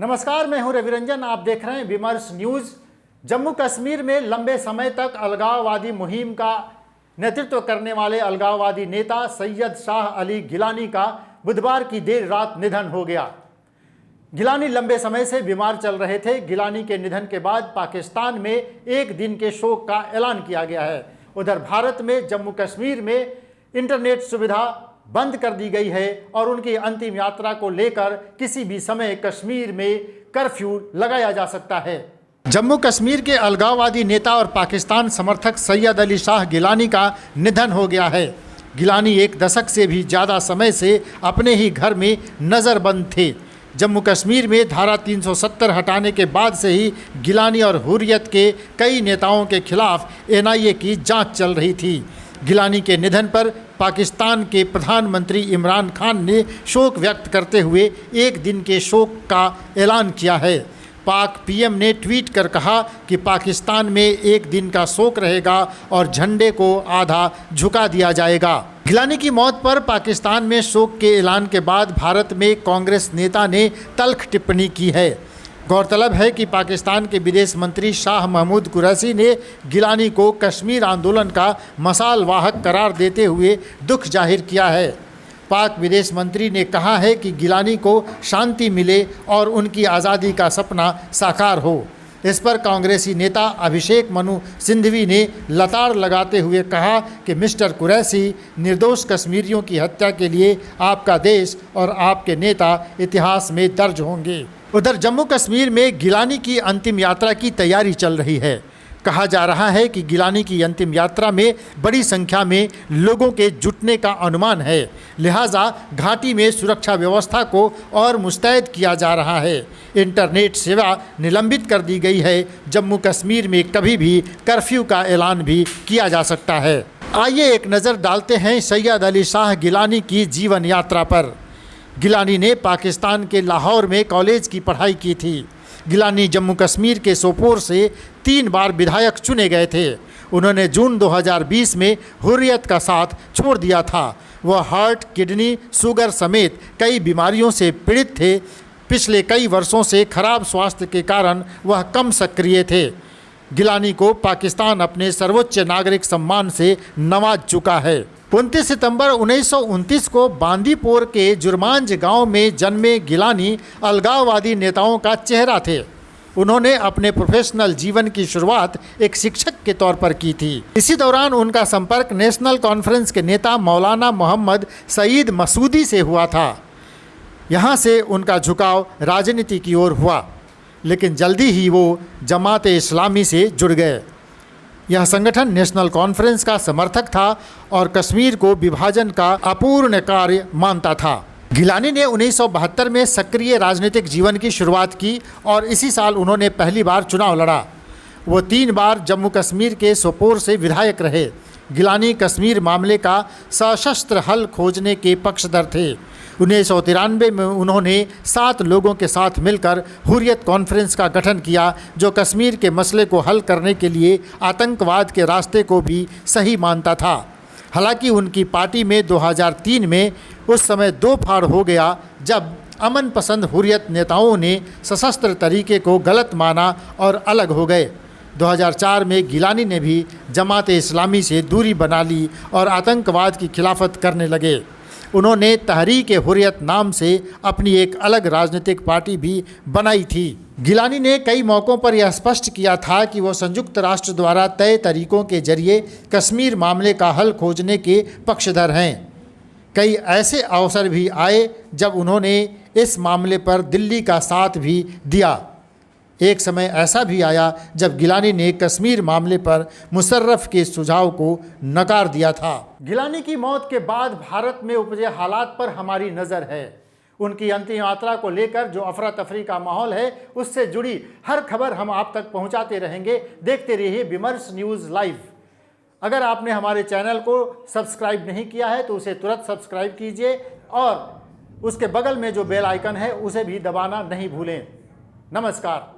नमस्कार, मैं हूं रविरंजन। आप देख रहे हैं विमर्श न्यूज। जम्मू कश्मीर में लंबे समय तक अलगाववादी मुहिम का नेतृत्व करने वाले अलगाववादी नेता सैयद शाह अली गिलानी का बुधवार की देर रात निधन हो गया। गिलानी लंबे समय से बीमार चल रहे थे। गिलानी के निधन के बाद पाकिस्तान में एक दिन के शोक का ऐलान किया गया है। उधर भारत में जम्मू कश्मीर में इंटरनेट सुविधा बंद कर दी गई है और उनकी अंतिम यात्रा को लेकर किसी भी समय कश्मीर में कर्फ्यू लगाया जा सकता है। जम्मू कश्मीर के अलगाववादी नेता और पाकिस्तान समर्थक सैयद अली शाह गिलानी का निधन हो गया है। गिलानी एक दशक से भी ज़्यादा समय से अपने ही घर में नज़रबंद थे। जम्मू कश्मीर में धारा 370 हटाने के बाद से ही गिलानी और हुर्रियत के कई नेताओं के खिलाफ एनआईए की जांच चल रही थी। गिलानी के निधन पर पाकिस्तान के प्रधानमंत्री इमरान खान ने शोक व्यक्त करते हुए एक दिन के शोक का ऐलान किया है। पाक पीएम ने ट्वीट कर कहा कि पाकिस्तान में एक दिन का शोक रहेगा और झंडे को आधा झुका दिया जाएगा। गिलानी की मौत पर पाकिस्तान में शोक के ऐलान के बाद भारत में कांग्रेस नेता ने तल्ख टिप्पणी की है। गौरतलब है कि पाकिस्तान के विदेश मंत्री शाह महमूद कुरैशी ने गिलानी को कश्मीर आंदोलन का मशाल वाहक करार देते हुए दुख जाहिर किया है। पाक विदेश मंत्री ने कहा है कि गिलानी को शांति मिले और उनकी आज़ादी का सपना साकार हो। इस पर कांग्रेसी नेता अभिषेक मनु सिंघवी ने लताड़ लगाते हुए कहा कि मिस्टर कुरैशी, निर्दोष कश्मीरियों की हत्या के लिए आपका देश और आपके नेता इतिहास में दर्ज होंगे। उधर जम्मू कश्मीर में गिलानी की अंतिम यात्रा की तैयारी चल रही है। कहा जा रहा है कि गिलानी की अंतिम यात्रा में बड़ी संख्या में लोगों के जुटने का अनुमान है, लिहाजा घाटी में सुरक्षा व्यवस्था को और मुस्तैद किया जा रहा है। इंटरनेट सेवा निलंबित कर दी गई है। जम्मू कश्मीर में कभी भी कर्फ्यू का ऐलान भी किया जा सकता है। आइए एक नज़र डालते हैं सैयद अली शाह गिलानी की जीवन यात्रा पर। गिलानी ने पाकिस्तान के लाहौर में कॉलेज की पढ़ाई की थी। गिलानी जम्मू कश्मीर के सोपोर से 3 बार विधायक चुने गए थे। उन्होंने जून 2020 में हुर्रियत का साथ छोड़ दिया था। वह हार्ट, किडनी, शुगर समेत कई बीमारियों से पीड़ित थे। पिछले कई वर्षों से खराब स्वास्थ्य के कारण वह कम सक्रिय थे। गिलानी को पाकिस्तान अपने सर्वोच्च नागरिक सम्मान से नवाज चुका है। 29 सितंबर 1929 को बांदीपोर के जुरमांज गांव में जन्मे गिलानी अलगाववादी नेताओं का चेहरा थे। उन्होंने अपने प्रोफेशनल जीवन की शुरुआत एक शिक्षक के तौर पर की थी। इसी दौरान उनका संपर्क नेशनल कॉन्फ्रेंस के नेता मौलाना मोहम्मद सईद मसूदी से हुआ था। यहाँ से उनका झुकाव राजनीति की ओर हुआ, लेकिन जल्दी ही वो जमात इस्लामी से जुड़ गए। यह संगठन नेशनल कॉन्फ्रेंस का समर्थक था और कश्मीर को विभाजन का अपूर्ण कार्य मानता था। गिलानी ने 1972 में सक्रिय राजनीतिक जीवन की शुरुआत की और इसी साल उन्होंने पहली बार चुनाव लड़ा। वो 3 बार जम्मू कश्मीर के सोपोर से विधायक रहे। गिलानी कश्मीर मामले का सशस्त्र हल खोजने के पक्षधर थे। 1993 में उन्होंने 7 लोगों के साथ मिलकर हुर्रियत कॉन्फ्रेंस का गठन किया, जो कश्मीर के मसले को हल करने के लिए आतंकवाद के रास्ते को भी सही मानता था। हालांकि उनकी पार्टी में 2003 में उस समय 2 फाड़ हो गया, जब अमन पसंद हुर्रियत नेताओं ने सशस्त्र तरीके को गलत माना और अलग हो गए। 2004 में गिलानी ने भी जमात इस्लामी से दूरी बना ली और आतंकवाद की खिलाफत करने लगे। उन्होंने तहरीक हुर्रियत नाम से अपनी एक अलग राजनीतिक पार्टी भी बनाई थी। गिलानी ने कई मौक़ों पर यह स्पष्ट किया था कि वो संयुक्त राष्ट्र द्वारा तय तरीकों के जरिए कश्मीर मामले का हल खोजने के पक्षधर हैं। कई ऐसे अवसर भी आए जब उन्होंने इस मामले पर दिल्ली का साथ भी दिया। एक समय ऐसा भी आया जब गिलानी ने कश्मीर मामले पर मुशर्रफ के सुझाव को नकार दिया था। गिलानी की मौत के बाद भारत में उपजे हालात पर हमारी नज़र है। उनकी अंतिम यात्रा को लेकर जो अफरा तफरी का माहौल है, उससे जुड़ी हर खबर हम आप तक पहुंचाते रहेंगे। देखते रहिए विमर्श न्यूज़ लाइव। अगर आपने हमारे चैनल को सब्सक्राइब नहीं किया है तो उसे तुरंत सब्सक्राइब कीजिए और उसके बगल में जो बेल आइकन है उसे भी दबाना नहीं भूलें। नमस्कार।